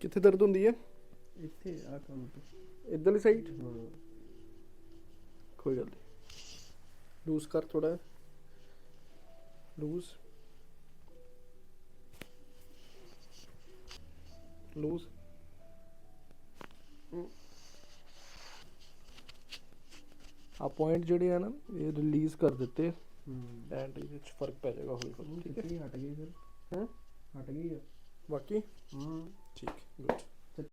ਕਿੱਥੇ ਦਰਦ ਹੁੰਦੀ ਹੈ? ਇੱਥੇ ਆ ਕੰਮ ਤੇ ਇੱਧਰਲੀ ਸਾਈਡ? ਹਾਂ ਕੋਈ ਗੱਲ ਨਹੀਂ, ਲੂਜ਼ ਕਰ ਥੋੜਾ, ਲੂਜ਼ ਲੂਜ਼। ਆ ਪੁਆਇੰਟ ਜਿਹੜੇ ਆ ਨਾ ਇਹ ਰਿਲੀਜ਼ ਕਰ ਦਿੱਤੇ ਐਂਡ ਇਹਦੇ ਵਿੱਚ ਫਰਕ ਪੈ ਜਾਏਗਾ ਹੌਲੀ ਹੌਲੀ। ਠੀਕ ਹੈ, ਹਟ ਗਈ ਫਿਰ। ਹਾਂ ਹਟ ਗਈ ਆ ਬਾਕੀ ਹਾਂ। ਠੀਕ, ਗੁੱਡ।